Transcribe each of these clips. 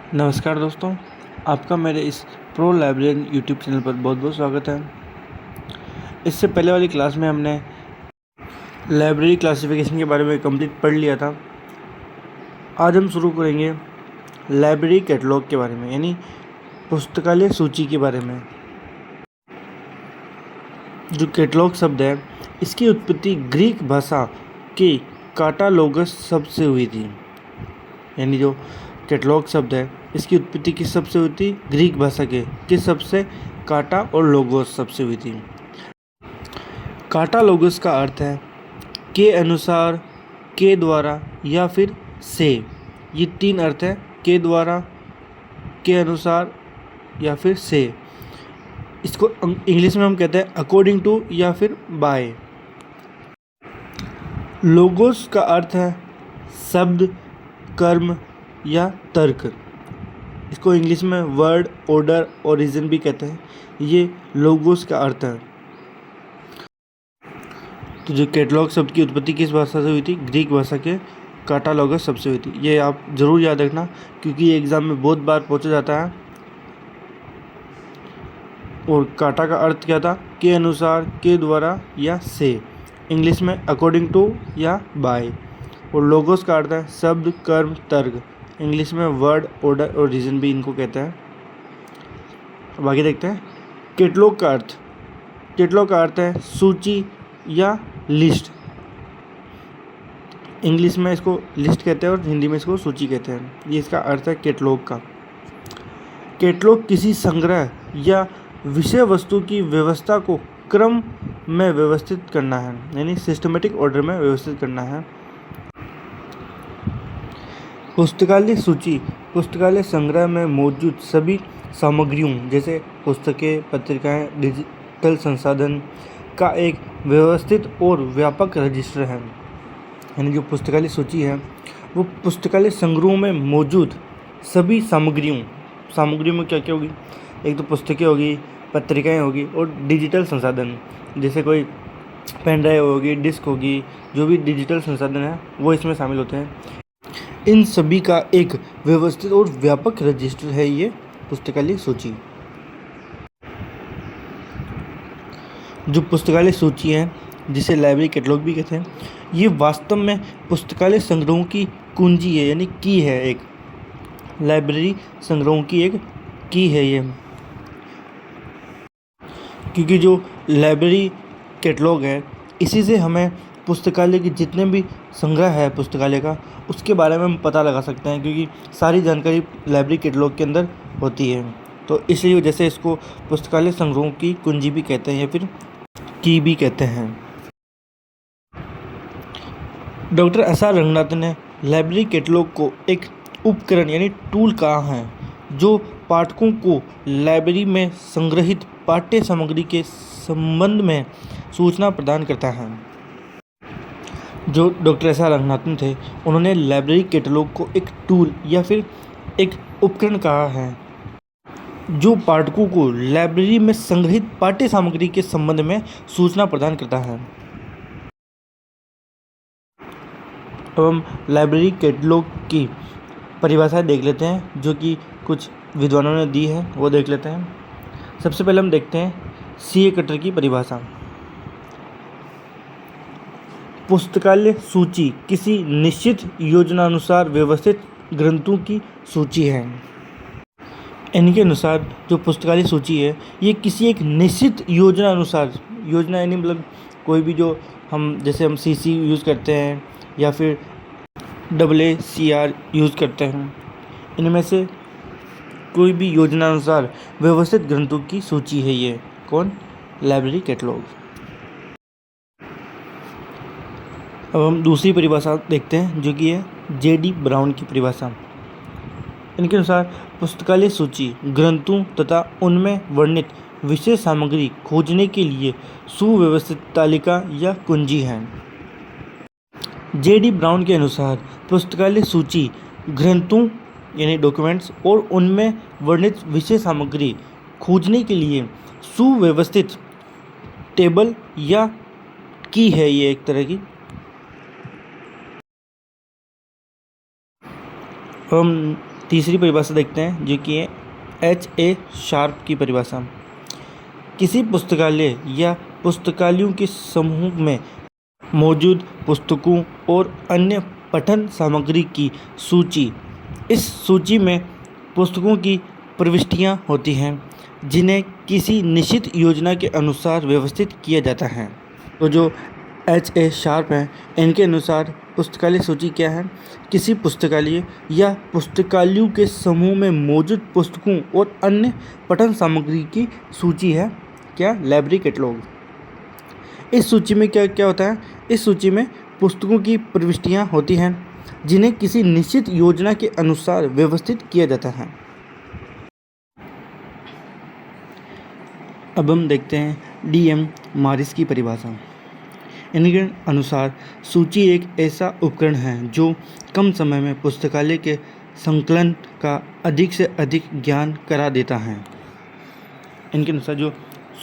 नमस्कार दोस्तों, आपका मेरे इस प्रो लाइब्रेरियन यूट्यूब चैनल पर बहुत बहुत स्वागत है। इससे पहले वाली क्लास में हमने लाइब्रेरी क्लासिफिकेशन के बारे में कंप्लीट पढ़ लिया था। आज हम शुरू करेंगे लाइब्रेरी कैटलॉग के बारे में, यानी पुस्तकालय सूची के बारे में। जो कैटलॉग शब्द है, इसकी उत्पत्ति ग्रीक भाषा के काटालोगस शब्द से हुई थी। यानी जो कैटलॉग शब्द है, इसकी उत्पत्ति किस शब्द से हुई थी? ग्रीक भाषा के किस शब्द से? काटा और लोगोस शब्द से हुई थी। काटालोगस का अर्थ है के अनुसार, के द्वारा या फिर से। ये तीन अर्थ है, के द्वारा, के अनुसार या फिर से। इसको इंग्लिश में हम कहते हैं अकॉर्डिंग टू या फिर बाय। लोगोस का अर्थ है शब्द, कर्म या तर्क। इसको इंग्लिश में वर्ड, ऑर्डर और रीजन भी कहते हैं। ये लोगोस का अर्थ है। तो जो कैटलॉग शब्द की उत्पत्ति किस भाषा से हुई थी? ग्रीक भाषा के काटालोगस शब्द से हुई थी। ये आप जरूर याद रखना, क्योंकि ये एग्जाम में बहुत बार पूछा जाता है। और काटा का अर्थ क्या था? के अनुसार, के द्वारा या से। इंग्लिश में अकॉर्डिंग टू या बाय। और लोगोस का अर्थ है शब्द, कर्म, तर्क। इंग्लिश में वर्ड, ऑर्डर और रीजन भी इनको कहते हैं। अब आगे देखते हैं कैटलॉग का अर्थ। कैटलॉग का अर्थ है सूची या लिस्ट। इंग्लिश में इसको लिस्ट कहते हैं और हिंदी में इसको सूची कहते हैं। ये इसका अर्थ है कैटलॉग का। कैटलॉग किसी संग्रह या विषय वस्तु की व्यवस्था को क्रम में व्यवस्थित करना है, यानी सिस्टमेटिक ऑर्डर में व्यवस्थित करना है। पुस्तकालय सूची पुस्तकालय संग्रह में मौजूद सभी सामग्रियों जैसे पुस्तकें, पत्रिकाएं, डिजिटल संसाधन का एक व्यवस्थित और व्यापक रजिस्टर है। यानी जो पुस्तकालय सूची है वो पुस्तकालय संग्रहों में मौजूद सभी सामग्रियों में क्या क्या होगी? एक तो पुस्तकें होगी, पत्रिकाएं होगी और डिजिटल संसाधन, जैसे कोई पेन ड्राइव होगी, डिस्क होगी। जो भी डिजिटल संसाधन है वो इसमें शामिल होते हैं। इन सभी का एक व्यवस्थित और व्यापक रजिस्टर है ये पुस्तकालय सूची। जो पुस्तकालय सूची है, जिसे लाइब्रेरी कैटलॉग भी कहते हैं, ये वास्तव में पुस्तकालय संग्रहों की कुंजी है, यानी की है। एक लाइब्रेरी संग्रहों की एक की है ये। क्योंकि जो लाइब्रेरी कैटलॉग है, इसी से हमें पुस्तकालय के जितने भी संग्रह है पुस्तकालय का, उसके बारे में हम पता लगा सकते हैं, क्योंकि सारी जानकारी लाइब्रेरी कैटलॉग के अंदर होती है। तो इसलिए वजह से इसको पुस्तकालय संग्रहों की कुंजी भी कहते हैं या फिर की भी कहते हैं। Doctor SR. रंगनाथन ने लाइब्रेरी कैटलॉग को एक उपकरण यानी टूल कहा है, जो पाठकों को लाइब्रेरी में संग्रहित पाठ्य सामग्री के संबंध में सूचना प्रदान करता है। जो डॉक्टर एस.आर. रंगनाथन थे, उन्होंने लाइब्रेरी कैटलॉग को एक टूल या फिर एक उपकरण कहा है, जो पाठकों को लाइब्रेरी में संग्रहित पाठ्य सामग्री के संबंध में सूचना प्रदान करता है। अब हम लाइब्रेरी कैटलॉग की परिभाषा देख लेते हैं, जो कि कुछ विद्वानों ने दी है, वो देख लेते हैं। सबसे पहले हम देखते हैं C.A. कटर की परिभाषा। पुस्तकालय सूची किसी निश्चित योजनानुसार व्यवस्थित ग्रंथों की सूची है। इनके अनुसार जो पुस्तकालय सूची है, ये किसी एक निश्चित योजना अनुसार, योजना यानी मतलब कोई भी जो हम जैसे हम CC यूज़ करते हैं या फिर AACR यूज़ करते हैं, इनमें से कोई भी योजना अनुसार व्यवस्थित ग्रंथों की सूची है ये। कौन? Library catalogue. अब हम दूसरी परिभाषा देखते हैं, जो कि है J.D. ब्राउन की परिभाषा। इनके अनुसार पुस्तकालय सूची ग्रंथों तथा उनमें वर्णित विषय सामग्री खोजने के लिए सुव्यवस्थित तालिका या कुंजी है। J.D. ब्राउन के अनुसार पुस्तकालय सूची ग्रंथों यानी डॉक्यूमेंट्स और उनमें वर्णित विषय सामग्री खोजने के लिए सुव्यवस्थित टेबल या की है ये एक तरह की। हम तीसरी परिभाषा देखते हैं जो कि है H.A. शार्प की परिभाषा। किसी पुस्तकालय या पुस्तकालयों के समूह में मौजूद पुस्तकों और अन्य पठन सामग्री की सूची। इस सूची में पुस्तकों की प्रविष्टियाँ होती हैं जिन्हें किसी निश्चित योजना के अनुसार व्यवस्थित किया जाता है। तो जो H.A. शार्प हैं, इनके अनुसार पुस्तकालय सूची क्या है? किसी पुस्तकालय या पुस्तकालयों के समूह में मौजूद पुस्तकों और अन्य पठन सामग्री की सूची है क्या? Library catalogue. इस सूची में क्या क्या होता है? इस सूची में पुस्तकों की प्रविष्टियाँ होती हैं जिन्हें किसी निश्चित योजना के अनुसार व्यवस्थित किया जाता है। अब हम देखते हैं D.M. मॉरिस की परिभाषा। इनके अनुसार सूची एक ऐसा उपकरण है जो कम समय में पुस्तकालय के संकलन का अधिक से अधिक ज्ञान करा देता है। इनके अनुसार जो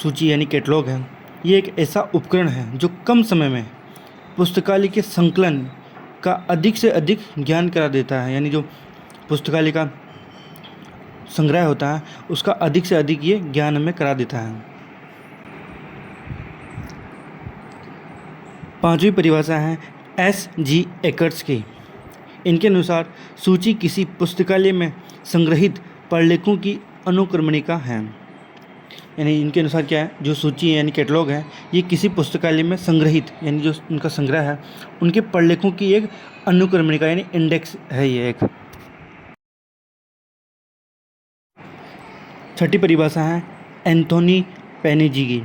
सूची यानी कैटलॉग है, ये एक ऐसा उपकरण है जो कम समय में पुस्तकालय के संकलन का अधिक से अधिक ज्ञान करा देता है। यानी जो पुस्तकालय का संग्रह होता है उसका अधिक से अधिक ये ज्ञान हमें करा देता है। पांचवी परिभाषा है S.G. एकर्स की। इनके अनुसार सूची किसी पुस्तकालय में संग्रहित प्रलेखों की अनुक्रमणिका है। यानी इनके अनुसार क्या है, जो सूची है यानी कैटलॉग है, ये किसी पुस्तकालय में संग्रहित यानी जो उनका संग्रह है उनके प्रलेखों की एक अनुक्रमणिका यानी इंडेक्स है ये एक। छठी परिभाषा है एंथोनी पेनेजी की।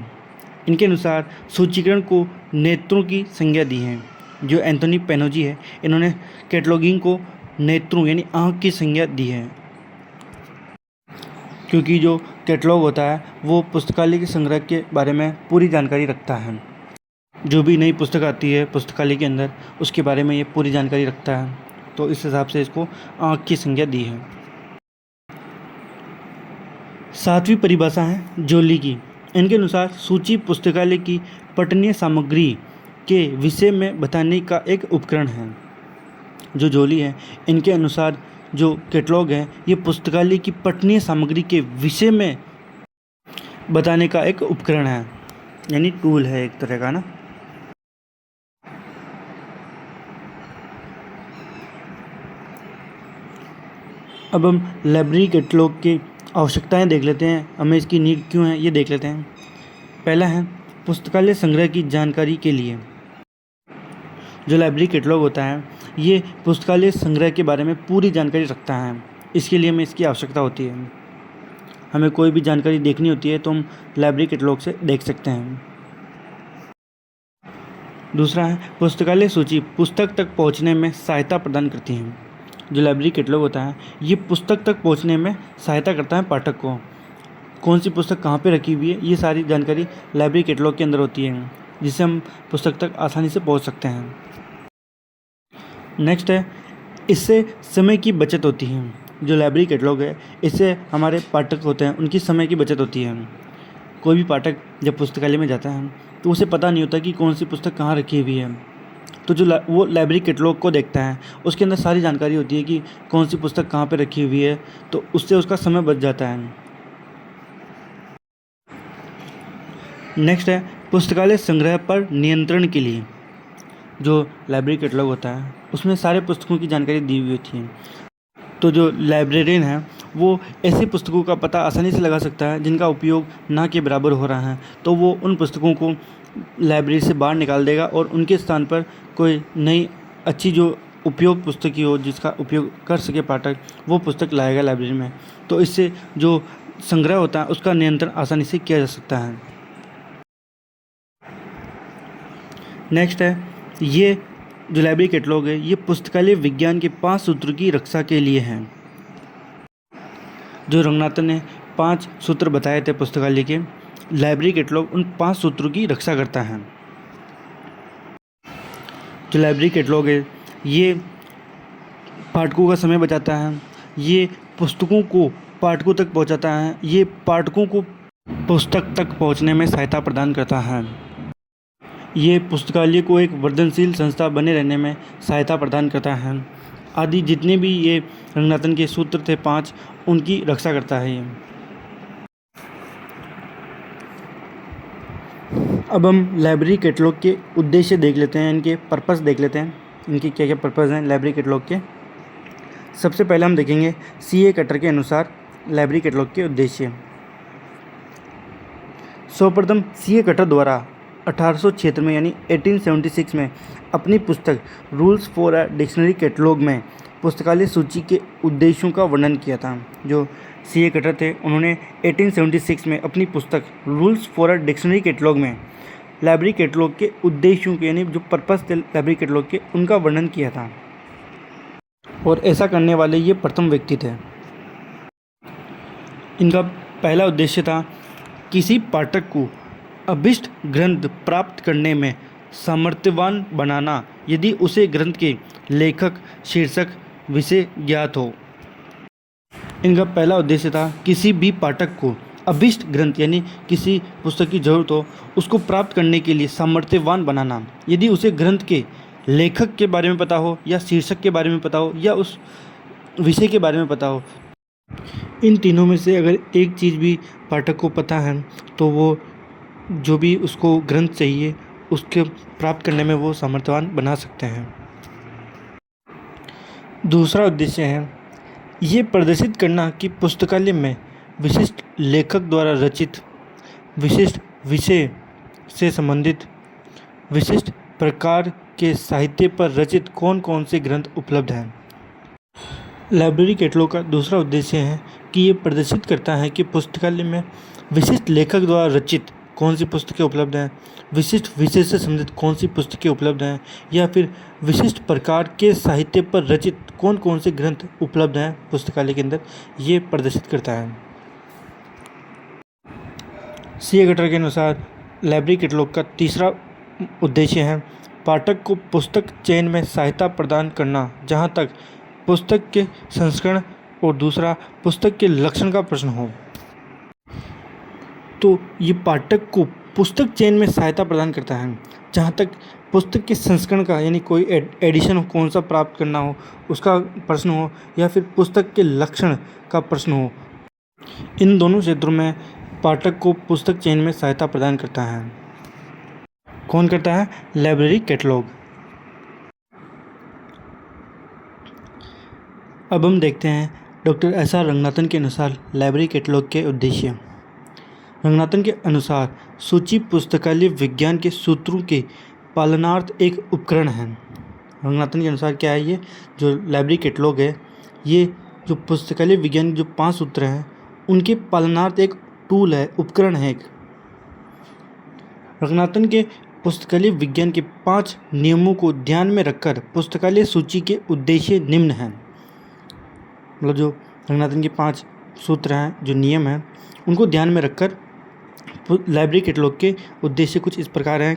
इनके अनुसार सूचीकरण को नेत्रों की संज्ञा दी है। जो एंथोनी पेनोजी है, इन्होंने कैटलॉगिंग को नेत्रों यानी आँख की संज्ञा दी है, क्योंकि जो कैटलॉग होता है वो पुस्तकालय के संग्रह के बारे में पूरी जानकारी रखता है। जो भी नई पुस्तक आती है पुस्तकालय के अंदर उसके बारे में ये पूरी जानकारी रखता है, तो इस हिसाब से इसको आँख की संज्ञा दी है। सातवीं परिभाषा है जोली की। इनके अनुसार सूची पुस्तकालय की पठनीय सामग्री के विषय में बताने का एक उपकरण है। जो जोली है, इनके अनुसार जो कैटलॉग है ये पुस्तकालय की पठनीय सामग्री के विषय में बताने का एक उपकरण है, यानी टूल है एक तरह का ना। अब हम लाइब्रेरी कैटलॉग की आवश्यकताएं देख लेते हैं, हमें इसकी नीड क्यों है ये देख लेते हैं। पहला है पुस्तकालय संग्रह की जानकारी के लिए। जो लाइब्रेरी कैटलॉग होता है ये पुस्तकालय संग्रह के बारे में पूरी जानकारी रखता है, इसके लिए हमें इसकी आवश्यकता होती है। हमें कोई भी जानकारी देखनी होती है तो हम लाइब्रेरी कैटलॉग से देख सकते हैं। दूसरा है पुस्तकालय सूची पुस्तक तक पहुंचने में सहायता प्रदान करती है। जो लाइब्रेरी कैटलॉग होता है ये पुस्तक तक पहुंचने में सहायता करता है पाठक को। कौन सी पुस्तक कहाँ पे रखी हुई है ये सारी जानकारी लाइब्रेरी कैटलॉग के अंदर होती है, जिससे हम पुस्तक तक आसानी से पहुंच सकते हैं। नेक्स्ट है इससे समय की बचत होती है। जो लाइब्रेरी कैटलॉग है इससे हमारे पाठक होते हैं उनकी समय की बचत होती है। कोई भी पाठक जब पुस्तकालय में जाता है तो उसे पता नहीं होता कि कौन सी पुस्तक कहाँ रखी हुई है, तो जो वो लाइब्रेरी कैटलॉग को देखता है उसके अंदर सारी जानकारी होती है कि कौन सी पुस्तक कहाँ पे रखी हुई है, तो उससे उसका समय बच जाता है। नेक्स्ट है पुस्तकालय संग्रह पर नियंत्रण के लिए। जो लाइब्रेरी कैटलॉग होता है उसमें सारे पुस्तकों की जानकारी दी हुई होती है, तो जो लाइब्रेरियन है वो ऐसी पुस्तकों का पता आसानी से लगा सकता है जिनका उपयोग ना के बराबर हो रहा है, तो वो उन पुस्तकों को लाइब्रेरी से बाहर निकाल देगा और उनके स्थान पर कोई नई अच्छी जो उपयोग पुस्तक की हो जिसका उपयोग कर सके पाठक, वो पुस्तक लाएगा लाइब्रेरी में। तो इससे जो संग्रह होता है उसका नियंत्रण आसानी से किया जा सकता है। नेक्स्ट है ये जो लाइब्रेरी कैटलॉग है ये पुस्तकालय विज्ञान के 5 सूत्रों की रक्षा के लिए है। जो रंगनाथन ने 5 सूत्र बताए थे पुस्तकालय के, लाइब्रेरी कैटलॉग उन 5 सूत्रों की रक्षा करता है। जो लाइब्रेरी कैटलॉग है ये पाठकों का समय बचाता है, ये पुस्तकों को पाठकों तक पहुंचाता है, ये पाठकों को पुस्तक तक पहुंचने में सहायता प्रदान करता है। ये पुस्तकालय को एक वर्धनशील संस्था बने रहने में सहायता प्रदान करता है। आदि जितने भी ये रंगनाथन के सूत्र थे 5, उनकी रक्षा करता है ये। अब हम लाइब्रेरी कैटलॉग के उद्देश्य देख लेते हैं, इनके पर्पस देख लेते हैं, इनके क्या क्या पर्पस हैं लाइब्रेरी कैटलॉग के। सबसे पहले हम देखेंगे सीए कटर के अनुसार लाइब्रेरी कैटलॉग के उद्देश्य। सर्वप्रथम सीए कटर द्वारा 1876 में यानी 1876 में अपनी पुस्तक rules for a dictionary catalogue में पुस्तकालय सूची के उद्देश्यों का वर्णन किया था। जो सीए कटर थे उन्होंने 1876 में अपनी पुस्तक rules for a dictionary catalogue में लाइब्रेरी कैटलॉग के उद्देश्यों के यानी जो पर्पस थे लाइब्रेरी कैटलॉग के उनका वर्णन किया था, और ऐसा करने वाले ये प्रथम व्यक्ति थे। इनका पहला उद्देश्य था किसी पाठक को अभीष्ट ग्रंथ प्राप्त करने में सामर्थ्यवान बनाना यदि उसे ग्रंथ के लेखक, शीर्षक, विषय ज्ञात हो। इनका पहला उद्देश्य था किसी भी पाठक को अभीष्ट ग्रंथ यानी किसी पुस्तक की जरूरत हो उसको प्राप्त करने के लिए सामर्थ्यवान बनाना यदि उसे ग्रंथ के लेखक के बारे में पता हो या शीर्षक के बारे में पता हो या उस विषय के बारे में पता हो। इन तीनों में से अगर एक चीज़ भी पाठक को पता है तो वो जो भी उसको ग्रंथ चाहिए उसके प्राप्त करने में वो सामर्थ्यवान बना सकते हैं। दूसरा उद्देश्य है ये प्रदर्शित करना कि पुस्तकालय में विशिष्ट लेखक द्वारा रचित, विशिष्ट विषय से संबंधित, विशिष्ट प्रकार के साहित्य पर रचित कौन कौन से ग्रंथ उपलब्ध हैं। लाइब्रेरी कैटलॉग का दूसरा उद्देश्य है कि ये प्रदर्शित करता है कि पुस्तकालय में विशिष्ट लेखक द्वारा रचित कौन सी पुस्तकें उपलब्ध हैं, विशिष्ट विषय से संबंधित कौन सी पुस्तकें उपलब्ध हैं, या फिर विशिष्ट प्रकार के साहित्य पर रचित कौन कौन से ग्रंथ उपलब्ध हैं पुस्तकालय के अंदर, ये प्रदर्शित करता है। सीए कटर के अनुसार लाइब्रेरी कैटलॉग का तीसरा उद्देश्य है पाठक को पुस्तक चयन में सहायता प्रदान करना, जहाँ तक पुस्तक के संस्करण और दूसरा पुस्तक के लक्षण का प्रश्न हो। तो ये पाठक को पुस्तक चयन में सहायता प्रदान करता है, जहाँ तक पुस्तक के संस्करण का यानी कोई एडिशन कौन सा प्राप्त करना हो उसका प्रश्न हो या फिर पुस्तक के लक्षण का प्रश्न हो। इन दोनों क्षेत्रों में पाठक को पुस्तक चयन में सहायता प्रदान करता है। कौन करता है? Library catalogue. अब हम देखते हैं डॉक्टर एस.आर. रंगनाथन के अनुसार लाइब्रेरी कैटलॉग के उद्देश्य। रंगनाथन के अनुसार सूची पुस्तकालय विज्ञान के सूत्रों के पालनार्थ एक उपकरण है। रंगनाथन के अनुसार क्या है, ये जो लाइब्रेरी कैटलॉग है ये जो पुस्तकालय विज्ञान के जो 5 सूत्र हैं उनके पालनार्थ एक टूल है, उपकरण है एक। रंगनाथन के पुस्तकालय विज्ञान के 5 नियमों को ध्यान में रखकर पुस्तकालय सूची के उद्देश्य निम्न हैं। मतलब जो रंगनाथन के 5 सूत्र हैं, जो नियम हैं, उनको ध्यान में रखकर लाइब्रेरी कैटलॉग के उद्देश्य कुछ इस प्रकार हैं।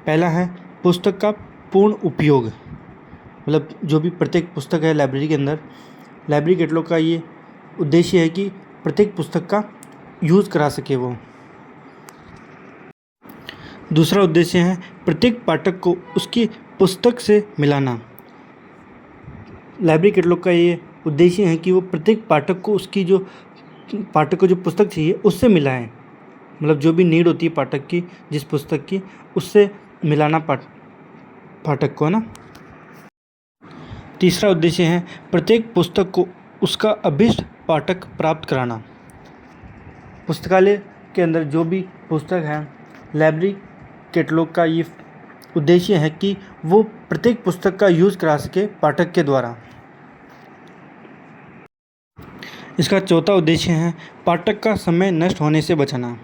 पहला है पुस्तक का पूर्ण उपयोग, मतलब जो भी प्रत्येक पुस्तक है लाइब्रेरी के अंदर, लाइब्रेरी कैटलॉग का ये उद्देश्य है कि प्रत्येक पुस्तक का यूज़ करा सके वो। दूसरा उद्देश्य है प्रत्येक पाठक को उसकी पुस्तक से मिलाना। लाइब्रेरी कैटलॉग का ये उद्देश्य है कि वो प्रत्येक पाठक को उसकी जो पाठक को जो पुस्तक चाहिए उससे मिलाएं, मतलब जो भी नीड होती है पाठक की जिस पुस्तक की उससे मिलाना पाठक को, है ना। तीसरा उद्देश्य है प्रत्येक पुस्तक को उसका अभीष्ट पाठक प्राप्त कराना। पुस्तकालय के अंदर जो भी पुस्तक है लाइब्रेरी कैटलॉग का ये उद्देश्य है कि वो प्रत्येक पुस्तक का यूज़ करा सके पाठक के द्वारा। इसका चौथा उद्देश्य है पाठक का समय नष्ट होने से बचाना।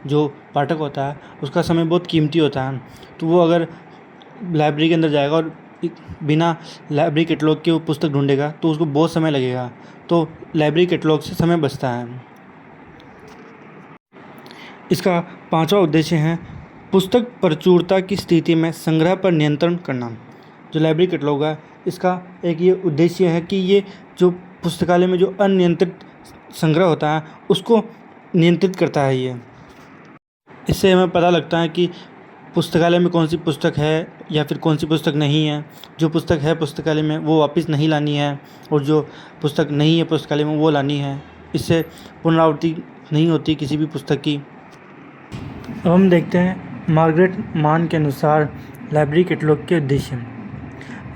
जो पाठक होता है उसका समय बहुत कीमती होता है, तो वो अगर लाइब्रेरी के अंदर जाएगा और बिना लाइब्रेरी कैटलॉग के वो पुस्तक ढूंढेगा तो उसको बहुत समय लगेगा, तो लाइब्रेरी कैटलॉग से समय बचता है। इसका पांचवा उद्देश्य है पुस्तक प्रचुरता की स्थिति में संग्रह पर नियंत्रण करना। जो लाइब्रेरी कैटलॉग है इसका एक ये उद्देश्य है कि ये जो पुस्तकालय में जो अनियंत्रित संग्रह होता है उसको नियंत्रित करता है ये। इससे हमें पता लगता है कि पुस्तकालय में कौन सी पुस्तक है या फिर कौन सी पुस्तक नहीं है। जो पुस्तक है पुस्तकालय में वो वापस नहीं लानी है, और जो पुस्तक नहीं है पुस्तकालय में वो लानी है। इससे पुनरावृत्ति नहीं होती किसी भी पुस्तक की। अब हम देखते हैं मार्गरेट मान के अनुसार लाइब्रेरी कैटलॉग के उद्देश्य।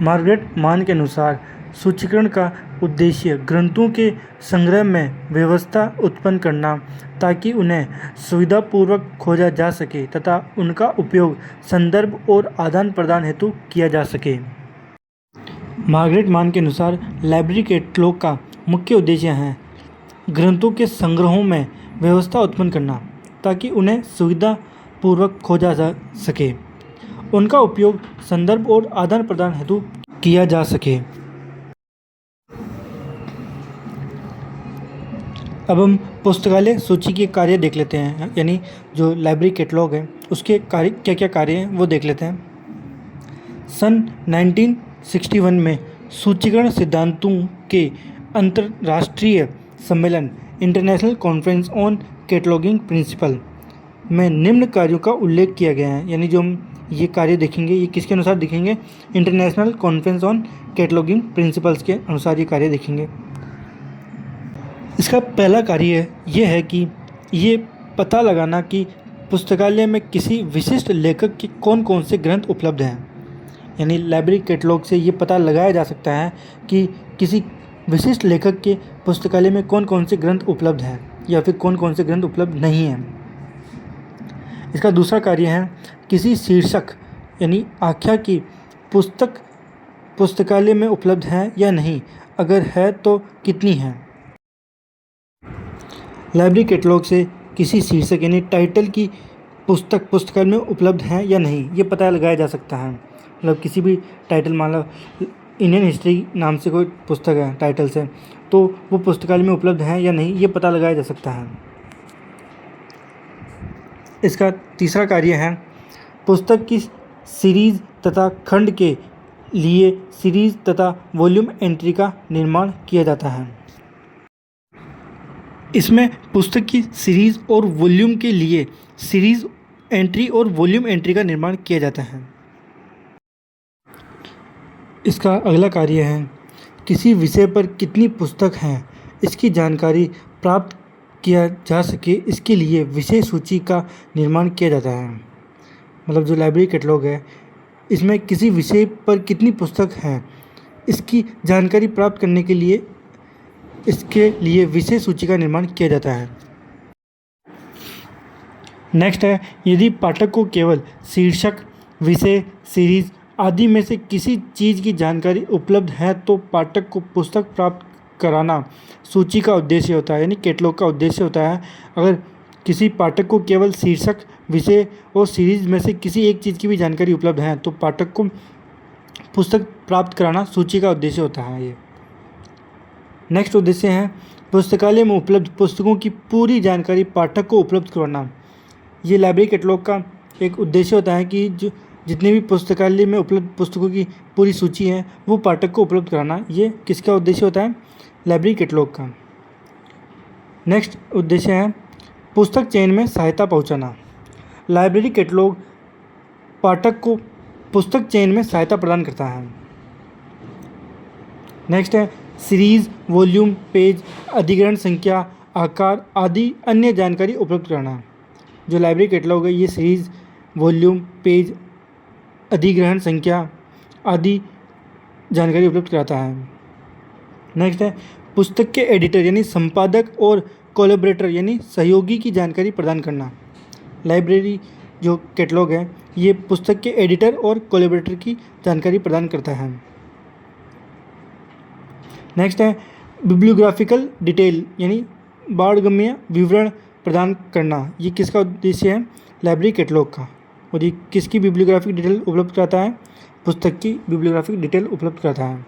मार्गरेट मान के अनुसार सूचीकरण का उद्देश्य ग्रंथों के संग्रह में व्यवस्था उत्पन्न करना, ताकि उन्हें सुविधापूर्वक खोजा जा सके तथा उनका उपयोग संदर्भ और आदान प्रदान हेतु किया जा सके। मार्गरेट मान के अनुसार लाइब्रेरी कैटलॉग का मुख्य उद्देश्य है ग्रंथों के संग्रहों में व्यवस्था उत्पन्न करना, ताकि उन्हें सुविधापूर्वक खोजा जा सके, उनका उपयोग संदर्भ और आदान प्रदान हेतु किया जा सके। अब हम पुस्तकालय सूची के कार्य देख लेते हैं, यानी जो लाइब्रेरी कैटलॉग है उसके कार्य क्या क्या कार्य हैं वो देख लेते हैं। सन 1961 में सूचीकरण सिद्धांतों के अंतर्राष्ट्रीय सम्मेलन international conference on cataloguing principle में निम्न कार्यों का उल्लेख किया गया है। यानी जो हम ये कार्य देखेंगे ये किसके अनुसार दिखेंगे, international conference on cataloguing principles के अनुसार ये कार्य देखेंगे। इसका पहला कार्य ये है कि ये पता लगाना कि पुस्तकालय में किसी विशिष्ट लेखक के कौन कौन से ग्रंथ उपलब्ध हैं। यानी लाइब्रेरी कैटलॉग से ये पता लगाया जा सकता है कि किसी विशिष्ट लेखक के पुस्तकालय में कौन कौन से ग्रंथ उपलब्ध हैं या फिर कौन कौन से ग्रंथ उपलब्ध नहीं हैं। इसका दूसरा कार्य है किसी शीर्षक यानी आख्या की पुस्तक पुस्तकालय में उपलब्ध है या नहीं, अगर है तो कितनी है। लाइब्रेरी कैटलॉग से किसी शीर्षक यानी टाइटल की पुस्तक पुस्तकालय में उपलब्ध है या नहीं ये पता लगाया जा सकता है। मतलब किसी भी टाइटल, मान लो इंडियन हिस्ट्री नाम से कोई पुस्तक है टाइटल से, तो वो पुस्तकालय में उपलब्ध है या नहीं ये पता लगाया जा सकता है। इसका तीसरा कार्य है पुस्तक की सीरीज़ तथा खंड के लिए सीरीज़ तथा वॉल्यूम एंट्री का निर्माण किया जाता है। इसमें पुस्तक की सीरीज़ और वॉल्यूम के लिए सीरीज़ एंट्री और वॉल्यूम एंट्री का निर्माण किया जाता है। इसका अगला कार्य है किसी विषय पर कितनी पुस्तक हैं इसकी जानकारी प्राप्त किया जा सके, इसके लिए विषय सूची का निर्माण किया जाता है। मतलब जो लाइब्रेरी कैटलॉग है इसमें किसी विषय पर कितनी पुस्तक हैं इसकी जानकारी प्राप्त करने के लिए इसके लिए विषय सूची का निर्माण किया जाता है। नेक्स्ट है यदि पाठक को केवल शीर्षक, विषय, सीरीज आदि में से किसी चीज़ की जानकारी उपलब्ध है तो पाठक को पुस्तक प्राप्त कराना सूची का उद्देश्य होता है, यानी कैटलॉग का उद्देश्य होता है। अगर किसी पाठक को केवल शीर्षक, विषय और सीरीज में से किसी एक चीज़ की भी जानकारी उपलब्ध है तो पाठक को पुस्तक प्राप्त कराना सूची का उद्देश्य होता है। ये नेक्स्ट उद्देश्य है पुस्तकालय में उपलब्ध पुस्तकों की पूरी जानकारी पाठक को उपलब्ध करवाना। ये लाइब्रेरी कैटलॉग का एक उद्देश्य होता है कि जो जितने भी पुस्तकालय में उपलब्ध पुस्तकों की पूरी सूची है वो पाठक को उपलब्ध कराना। ये किसका उद्देश्य होता है, लाइब्रेरी कैटलॉग का। नेक्स्ट उद्देश्य है पुस्तक चयन में सहायता पहुंचाना। लाइब्रेरी कैटलॉग पाठक को पुस्तक चयन में सहायता प्रदान करता है। नेक्स्ट है सीरीज़, वॉल्यूम, पेज, अधिग्रहण संख्या, आकार आदि अन्य जानकारी उपलब्ध कराना। जो लाइब्रेरी कैटलॉग है ये सीरीज़, वॉल्यूम, पेज, अधिग्रहण संख्या आदि जानकारी उपलब्ध कराता है। नेक्स्ट है पुस्तक के एडिटर यानी संपादक और कोलैबोरेटर यानी सहयोगी की जानकारी प्रदान करना। लाइब्रेरी जो कैटलॉग है ये पुस्तक के एडिटर और कोलैबोरेटर की जानकारी प्रदान करता है। नेक्स्ट है बिब्लियोग्राफिकल डिटेल यानी बारहगम्य विवरण प्रदान करना। ये किसका उद्देश्य है, लाइब्रेरी कैटलॉग का। और ये किसकी बिब्लियोग्राफिक डिटेल उपलब्ध कराता है, पुस्तक की बिब्लियोग्राफिक डिटेल उपलब्ध कराता है।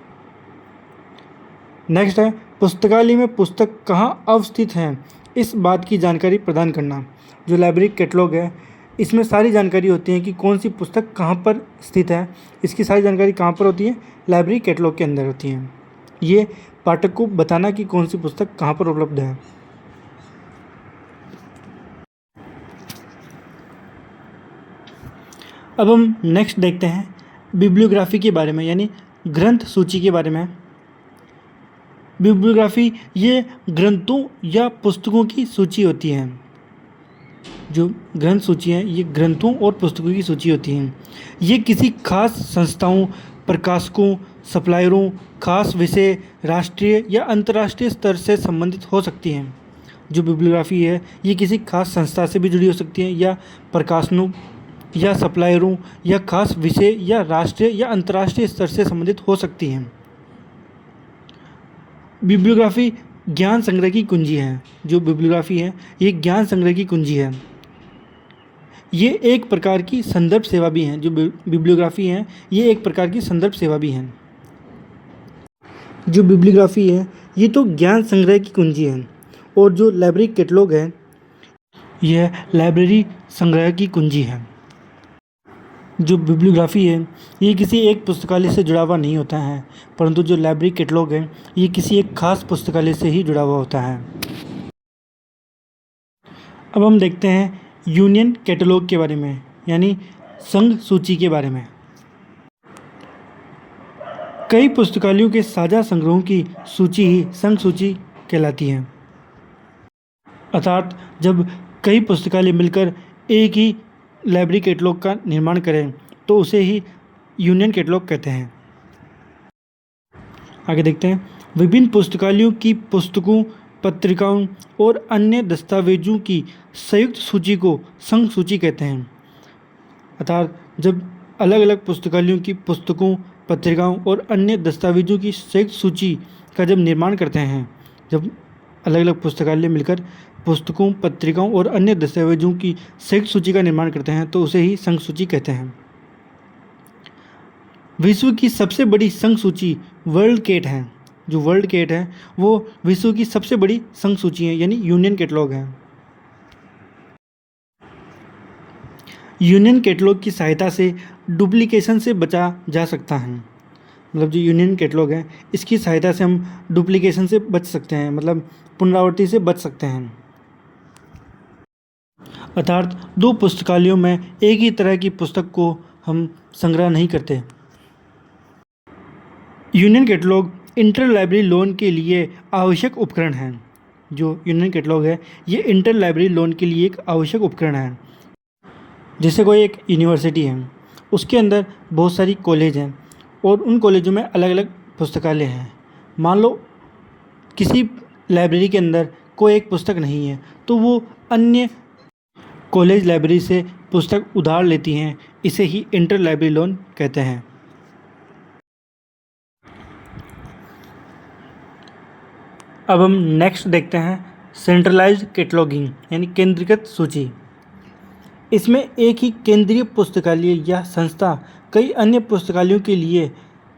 नेक्स्ट है पुस्तकालय में पुस्तक कहाँ अवस्थित हैं इस बात की जानकारी प्रदान करना। जो लाइब्रेरी कैटलॉग है इसमें सारी जानकारी होती है कि कौन सी पुस्तक कहाँ पर स्थित है। इसकी सारी जानकारी कहाँ पर होती है, लाइब्रेरी कैटलॉग के अंदर होती है। ये पाठक को बताना कि कौन सी पुस्तक कहाँ पर उपलब्ध है। अब हम नेक्स्ट देखते हैं बिब्लियोग्राफी के बारे में, यानी ग्रंथ सूची के बारे में। बिब्लियोग्राफी ये ग्रंथों या पुस्तकों की सूची होती है। जो ग्रंथ सूची है ये ग्रंथों और पुस्तकों की सूची होती हैं। ये किसी खास संस्थाओं, प्रकाशकों, सप्लायरों, खास विषय, राष्ट्रीय या अंतर्राष्ट्रीय स्तर से संबंधित हो सकती हैं। जो बिब्लियोग्राफी है ये किसी खास संस्था से भी जुड़ी हो सकती है, या प्रकाशनों या सप्लायरों या खास विषय या राष्ट्रीय या अंतर्राष्ट्रीय स्तर से संबंधित हो सकती हैं। बिब्लियोग्राफी ज्ञान संग्रह की कुंजी है। जो बिब्लियोग्राफी है ये ज्ञान संग्रह की कुंजी है। ये एक प्रकार की संदर्भ सेवा भी है। जो बिब्लियोग्राफी है ये एक प्रकार की संदर्भ सेवा भी है। जो बिब्लियोग्राफी है ये तो ज्ञान संग्रह की कुंजी है, और जो लाइब्रेरी कैटलॉग है यह लाइब्रेरी संग्रह की कुंजी है। जो बिब्लियोग्राफी है ये किसी एक पुस्तकालय से जुड़ा हुआ नहीं होता है, परंतु जो लाइब्रेरी कैटलॉग है ये किसी एक खास पुस्तकालय से ही जुड़ा हुआ होता है। अब हम देखते हैं यूनियन कैटलॉग के बारे में, यानी संघ सूची के बारे में। कई पुस्तकालयों के साझा संग्रहों की सूची ही संघ सूची कहलाती है। अर्थात जब कई पुस्तकालय मिलकर एक ही लाइब्रेरी कैटलॉग का निर्माण करें तो उसे ही यूनियन कैटलॉग कहते हैं। आगे देखते हैं विभिन्न पुस्तकालयों की पुस्तकों, पत्रिकाओं और अन्य दस्तावेजों की संयुक्त सूची को संघ सूची कहते हैं। अर्थात जब अलग अलग पुस्तकालयों की पुस्तकों, पत्रिकाओं और अन्य दस्तावेजों की संयुक्त सूची का जब निर्माण करते हैं, जब अलग अलग पुस्तकालय मिलकर पुस्तकों, पत्रिकाओं और अन्य दस्तावेजों की संयुक्त सूची का निर्माण करते हैं तो उसे ही संघ सूची कहते हैं। विश्व की सबसे बड़ी संघ सूची वर्ल्ड कैट है। जो वर्ल्ड कैट है वो विश्व की सबसे बड़ी संघ सूची है, यानी यूनियन कैटलॉग है। यूनियन कैटलॉग की सहायता से डुप्लीकेशन से बचा जा सकता है। मतलब जो यूनियन कैटलॉग है इसकी सहायता से हम डुप्लीकेशन से बच सकते हैं, मतलब पुनरावृत्ति से बच सकते हैं। अर्थात दो पुस्तकालयों में एक ही तरह की पुस्तक को हम संग्रह नहीं करते। Union catalogue inter library loan के लिए आवश्यक उपकरण है। जो यूनियन कैटलॉग है ये इंटर लाइब्रेरी लोन के लिए एक आवश्यक उपकरण है। जैसे कोई एक यूनिवर्सिटी है, उसके अंदर बहुत सारी कॉलेज हैं और उन कॉलेजों में अलग अलग पुस्तकालय हैं। मान लो किसी लाइब्रेरी के अंदर कोई एक पुस्तक नहीं है तो वो अन्य कॉलेज लाइब्रेरी से पुस्तक उधार लेती हैं, इसे ही इंटर लाइब्रेरी लोन कहते हैं। अब हम नेक्स्ट देखते हैं सेंट्रलाइज्ड कैटलॉगिंग, यानी केंद्रीकृत सूची। इसमें एक ही केंद्रीय पुस्तकालय या संस्था कई अन्य पुस्तकालयों के लिए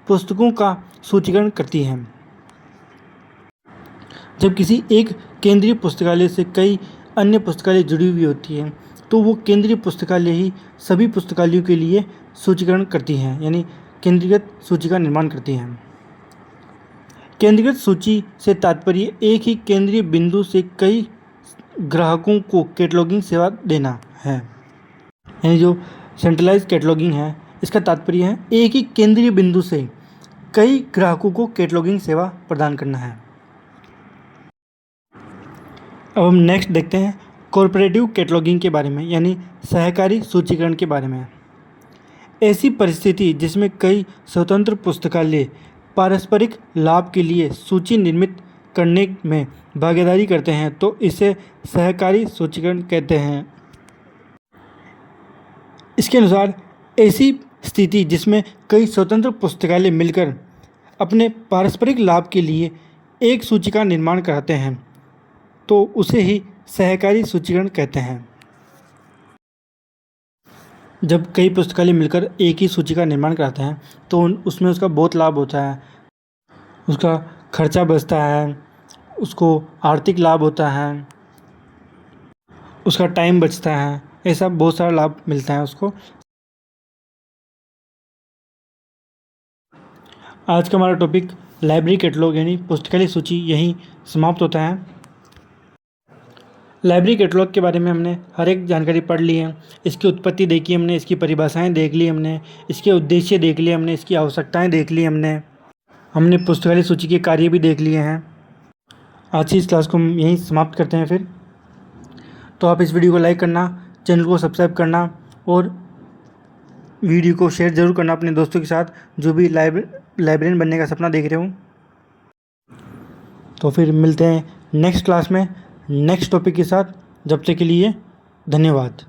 पुस्तकों का सूचीकरण करती है। जब किसी एक केंद्रीय पुस्तकालय से कई अन्य पुस्तकालय जुड़ी हुई होती हैं तो वो केंद्रीय पुस्तकालय ही सभी पुस्तकालयों के लिए सूचीकरण करती हैं, यानी केंद्रीकृत सूची का निर्माण करती हैं। केंद्रीकृत सूची से तात्पर्य एक ही केंद्रीय बिंदु से कई ग्राहकों को कैटलॉगिंग सेवा देना है। यानी जो सेंट्रलाइज कैटलॉगिंग है इसका तात्पर्य है एक ही केंद्रीय बिंदु से कई ग्राहकों को कैटलॉगिंग सेवा प्रदान करना है। अब हम नेक्स्ट देखते हैं कॉरपोरेटिव कैटलॉगिंग के बारे में, यानी सहकारी सूचीकरण के बारे में। ऐसी परिस्थिति जिसमें कई स्वतंत्र पुस्तकालय पारस्परिक लाभ के लिए सूची निर्मित करने में भागीदारी करते हैं तो इसे सहकारी सूचीकरण कहते हैं। इसके अनुसार ऐसी स्थिति जिसमें कई स्वतंत्र पुस्तकालय मिलकर अपने पारस्परिक लाभ के लिए एक सूची का निर्माण कराते हैं तो उसे ही सहकारी सूचीकरण कहते हैं। जब कई पुस्तकालय मिलकर एक ही सूची का निर्माण कराते हैं तो उसमें उसका बहुत लाभ होता है, उसका खर्चा बचता है, उसको आर्थिक लाभ होता है, उसका टाइम बचता है, ऐसा बहुत सारा लाभ मिलता है उसको। आज का हमारा टॉपिक लाइब्रेरी कैटलॉग यानी पुस्तकालय सूची यहीं समाप्त होता है। लाइब्रेरी कैटलॉग के बारे में हमने हर एक जानकारी पढ़ ली है। इसकी उत्पत्ति देखी हमने, इसकी परिभाषाएं देख ली हमने, इसके उद्देश्य देख लिए हमने, इसकी आवश्यकताएं देख ली हमने पुस्तकालय सूची के कार्य भी देख लिए हैं। आज की इस क्लास को हम यहीं समाप्त करते हैं फिर। तो आप इस वीडियो को लाइक करना, चैनल को सब्सक्राइब करना और वीडियो को शेयर ज़रूर करना अपने दोस्तों के साथ जो भी लाइब्रेरियन बनने का सपना देख रहे हो। तो फिर मिलते हैं नेक्स्ट क्लास में नेक्स्ट टॉपिक के साथ। जब तक के लिए धन्यवाद।